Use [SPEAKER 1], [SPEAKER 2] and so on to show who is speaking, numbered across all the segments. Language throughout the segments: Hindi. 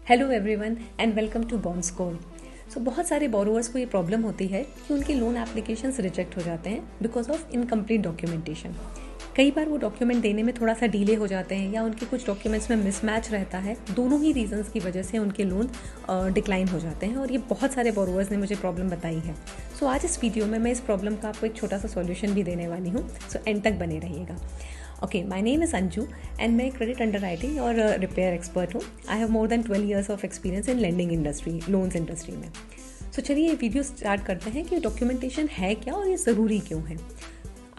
[SPEAKER 1] Hello everyone and welcome to bond score. बहुत सारे बोरोवर्स को ये प्रॉब्लम होती है कि उनके लोन एप्लीकेशंस रिजेक्ट हो जाते हैं बिकॉज ऑफ इनकम्प्लीट डॉक्यूमेंटेशन। कई बार वो डॉक्यूमेंट देने में थोड़ा सा डिले हो जाते हैं या उनके कुछ डॉक्यूमेंट्स में मिसमैच रहता है। दोनों ही रीजंस की वजह से उनके लोन डिक्लाइन हो जाते हैं और ये बहुत सारे बोरोवर्स ने मुझे प्रॉब्लम बताई है। आज इस वीडियो में मैं इस प्रॉब्लम का आपको एक छोटा सा सॉल्यूशन भी देने वाली हूँ। एंड तक बने रहिएगा। Okay, my name is Anju and मैं क्रेडिट अंडरराइटिंग और रिपेयर एक्सपर्ट हूँ। I have more than 12 years of experience in lending industry, loans industry में। चलिए ये वीडियो स्टार्ट करते हैं कि डॉक्यूमेंटेशन है क्या और ये ज़रूरी क्यों है।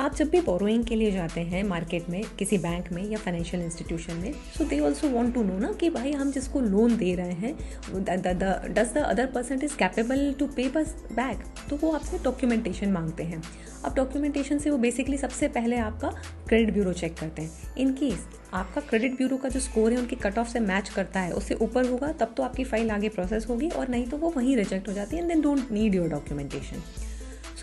[SPEAKER 1] आप जब भी बोरोइंग के लिए जाते हैं मार्केट में, किसी बैंक में या फाइनेंशियल इंस्टीट्यूशन में, they also want to know ना कि भाई हम जिसको लोन दे रहे हैं does the other person is capable to pay बस बैक। तो वो आपसे डॉक्यूमेंटेशन मांगते हैं। अब डॉक्यूमेंटेशन से वो बेसिकली सबसे पहले आपका क्रेडिट ब्यूरो चेक करते हैं। इन केस आपका क्रेडिट ब्यूरो का जो स्कोर है उनके कट ऑफ से मैच करता है, उससे ऊपर होगा तब तो आपकी फाइल आगे प्रोसेस होगी, और नहीं तो वो वहीं रिजेक्ट हो जाती है and then don't need your documentation.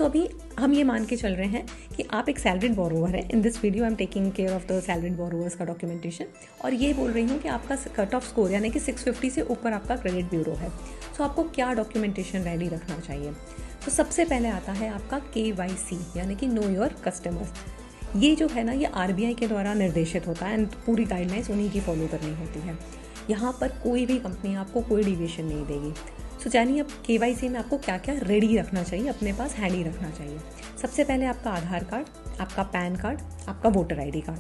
[SPEAKER 1] अभी हम ये मान के चल रहे हैं कि आप एक सैलरीड बोरोवर है। इन this video I am taking care of the salaried borrowers का डॉक्यूमेंटेशन, और ये बोल रही हूँ कि आपका कट ऑफ स्कोर यानी कि 650 से ऊपर आपका क्रेडिट ब्यूरो है। आपको क्या डॉक्यूमेंटेशन रेडी रखना चाहिए? सबसे पहले आता है आपका KYC यानी कि नो योर कस्टमर्स। ये जो है ना, ये RBI के द्वारा निर्देशित होता है एंड पूरी गाइडलाइंस उन्हीं की फॉलो करनी होती है। यहाँ पर कोई भी कंपनी आपको कोई डिविएशन नहीं देगी। जानिए अब KYC में आपको क्या क्या रेडी रखना चाहिए, अपने पास हैंडी रखना चाहिए। सबसे पहले आपका आधार कार्ड, आपका पैन कार्ड, आपका voter ID card,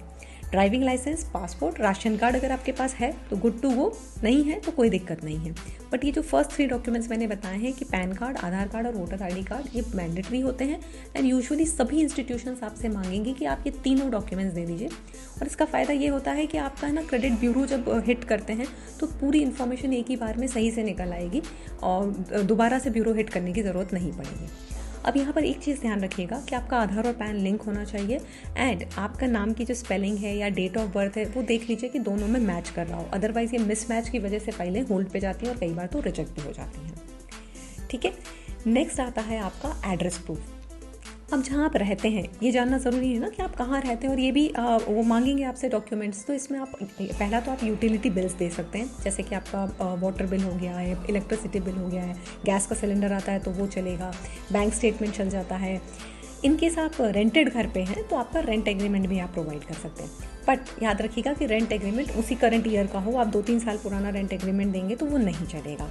[SPEAKER 1] driving licence, passport, ration card अगर आपके पास है तो गुड टू गो, नहीं है तो कोई दिक्कत नहीं है। बट ये जो फर्स्ट 3 डॉक्यूमेंट्स मैंने बताए हैं कि पैन कार्ड, आधार कार्ड और वोटर ID कार्ड, ये मैंडेटरी होते हैं एंड यूजुअली सभी इंस्टीट्यूशंस आपसे मांगेंगे कि आप ये तीनों डॉक्यूमेंट्स दे दीजिए। और इसका फ़ायदा ये होता है कि आपका ना क्रेडिट ब्यूरो जब हिट करते हैं तो पूरी इन्फॉर्मेशन एक ही बार में सही से निकल आएगी और दोबारा से ब्यूरो हिट करने की ज़रूरत नहीं पड़ेगी। अब यहाँ पर एक चीज़ ध्यान रखिएगा कि आपका आधार और पैन लिंक होना चाहिए एंड आपका नाम की जो स्पेलिंग है या डेट ऑफ बर्थ है वो देख लीजिए कि दोनों में मैच कर रहा हो। अदरवाइज ये मिसमैच की वजह से फाइलें होल्ड पे जाती हैं और कई बार तो रिजेक्ट भी हो जाती हैं। ठीक है, नेक्स्ट आता है आपका एड्रेस प्रूफ। अब जहाँ आप रहते हैं ये जानना ज़रूरी है ना कि आप कहाँ रहते हैं, और ये भी वो मांगेंगे आपसे डॉक्यूमेंट्स। तो इसमें आप पहला तो आप यूटिलिटी बिल्स दे सकते हैं, जैसे कि आपका वाटर बिल हो गया है, इलेक्ट्रिसिटी बिल हो गया है, गैस का सिलेंडर आता है तो वो चलेगा, बैंक स्टेटमेंट चल जाता है। इनकेस आप रेंटेड घर पे हैं तो आपका रेंट एग्रीमेंट भी आप प्रोवाइड कर सकते हैं। बट याद रखिएगा कि रेंट एग्रीमेंट उसी करंट ईयर का हो। आप 2-3 साल पुराना रेंट एग्रीमेंट देंगे तो वो नहीं चलेगा।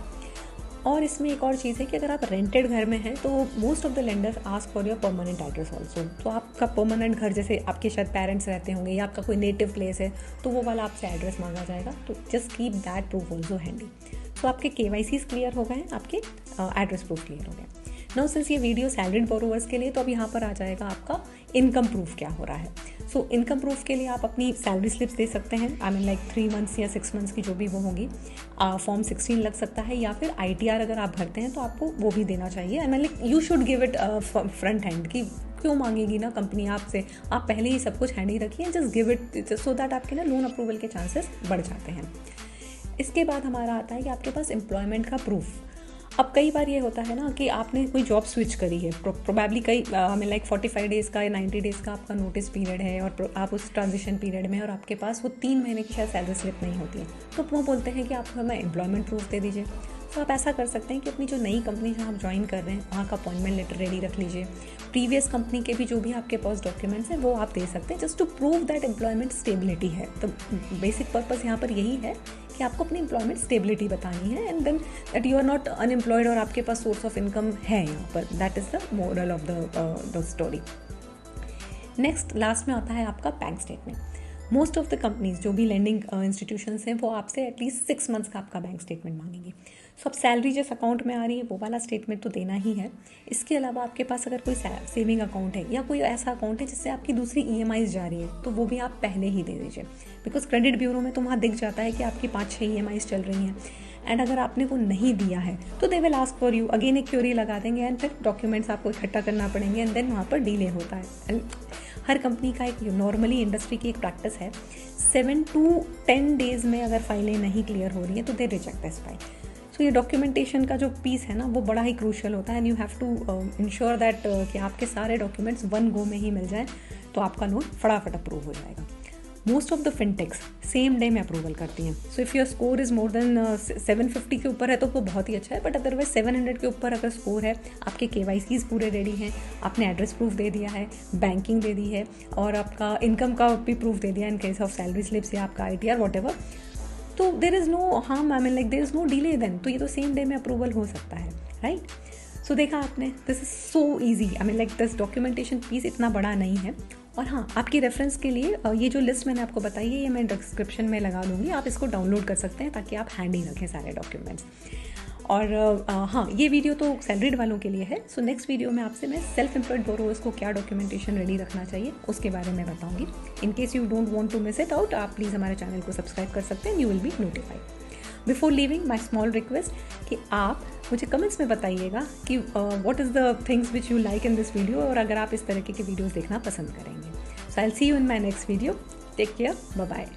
[SPEAKER 1] और इसमें एक और चीज़ है कि अगर आप रेंटेड घर में हैं तो most of the lenders ask for your permanent address also. तो आपका परमानेंट घर, जैसे आपके शायद पेरेंट्स रहते होंगे या आपका कोई नेटिव प्लेस है, तो वो वाला आपसे एड्रेस मांगा जाएगा। तो just keep that proof also handy. आपके KYCs क्लियर हो गए हैं, आपके एड्रेस प्रूफ क्लियर हो गए। नाउ सिंस ये वीडियो सैलरीड बोरोवर्स के लिए, तो अब यहाँ पर आ जाएगा आपका इनकम प्रूफ क्या हो रहा है। इनकम प्रूफ के लिए आप अपनी सैलरी स्लिप्स दे सकते हैं। आई मीन लाइक 3 months या 6 months की जो भी वो होगी। फॉर्म 16 लग सकता है, या फिर ITR अगर आप भरते हैं तो आपको वो भी देना चाहिए। आई mean like you should give it front hand. कि क्यों मांगेगी ना कंपनी आपसे, आप पहले ही सब कुछ हैंडी रखिए, just give it so that आपके ना लोन अप्रूवल के चांसेस बढ़ जाते हैं। इसके बाद हमारा आता है कि आपके पास एम्प्लॉयमेंट का प्रूफ। अब कई बार ये होता है ना कि आपने कोई जॉब स्विच करी है, प्रोबेबली कई हमें लाइक 45 days का या 90 days का आपका नोटिस पीरियड है और आप उस ट्रांजिशन पीरियड में, और आपके पास वो 3 महीने की शायद सैलरी स्लिप नहीं होती है, तो वो बोलते हैं कि आप हमें एम्प्लॉयमेंट प्रूफ दे दीजिए। आप ऐसा कर सकते हैं कि अपनी जो नई कंपनी जहाँ आप ज्वाइन कर रहे हैं वहाँ का अपॉइंटमेंट लेटर रेडी रख लीजिए। प्रीवियस कंपनी के भी जो भी आपके पास डॉक्यूमेंट्स हैं वो आप दे सकते हैं, just to prove that employment stability है। तो बेसिक पर्पस यहाँ पर यही है कि आपको अपनी एम्प्लॉयमेंट स्टेबिलिटी बतानी है and then that you are not unemployed और आपके पास सोर्स ऑफ इनकम है यहाँ पर। That is the moral of the story. Next last में आता है आपका bank statement. Most of the companies जो भी लेंडिंग इंस्टीट्यूशंस हैं वो आपसे एटलीस्ट 6 months का आपका बैंक स्टेटमेंट मांगेंगे। अब सैलरी जिस अकाउंट में आ रही है वो वाला स्टेटमेंट तो देना ही है। इसके अलावा आपके पास अगर कोई सेविंग अकाउंट है या कोई ऐसा अकाउंट है जिससे आपकी दूसरी EMIs जा रही है तो वो भी आप पहले ही दे दीजिए, बिकॉज क्रेडिट ब्यूरो में तो वहाँ दिख जाता है कि आपकी 5-6 EMIs चल रही हैं। एंड अगर आपने वो नहीं दिया है तो they will ask for you again, एक क्यूरी लगा देंगे एंड फिर डॉक्यूमेंट्स आपको इकट्ठा करना पड़ेंगे एंड देन वहाँ पर डिले होता है। हर कंपनी का एक नॉर्मली इंडस्ट्री की एक प्रैक्टिस है, 7 to 10 days में अगर फाइलें नहीं क्लियर हो रही हैं तो दे रिजेक्ट दिस फाइल। ये डॉक्यूमेंटेशन का जो पीस है ना वो बड़ा ही क्रूशियल होता है and you have to ensure that कि आपके सारे डॉक्यूमेंट्स 1 go में ही मिल जाएं, तो आपका लोन फटाफट अप्रूव हो जाएगा। Most of the फिनटेक्स same day में अप्रूवल करती हैं. So if your score is more than 750 के ऊपर है तो वो बहुत ही अच्छा है, बट अदरवाइज 700 के ऊपर अगर स्कोर है, आपके KYCs पूरे रेडी हैं, आपने एड्रेस प्रूफ दे दिया है, बैंकिंग दे दी है और आपका इनकम का भी प्रूफ दे दिया in case of salary slips या आपका ITR वॉटेवर, तो there is no harm, I mean like there is no delay then. तो ये तो सेम डे में अप्रूवल हो सकता है, राइट. सो देखा आपने, this is so easy. I mean like this documentation piece इतना बड़ा नहीं है. और हाँ, आपकी रेफरेंस के लिए ये जो लिस्ट मैंने आपको बताई है ये मैं डिस्क्रिप्शन में लगा दूँगी, आप इसको डाउनलोड कर सकते हैं ताकि आप हैंडी रखें सारे डॉक्यूमेंट्स. और हाँ, ये वीडियो तो सैलरीड वालों के लिए है. सो नेक्स्ट वीडियो में आपसे मैं सेल्फ एम्प्लॉयड बोरोवर्स को क्या डॉक्यूमेंटेशन रेडी रखना चाहिए उसके बारे में बताऊंगी. In case you don't want to miss it out, आप प्लीज़ हमारे चैनल को सब्सक्राइब कर सकते हैं, you will be notified. Before leaving my small request कि आप मुझे कमेंट्स में बताइएगा कि what is the things which you like in this video, और अगर आप इस तरीके के वीडियोज़ देखना पसंद करेंगे. So I will see you in my next video. Take care, bye bye.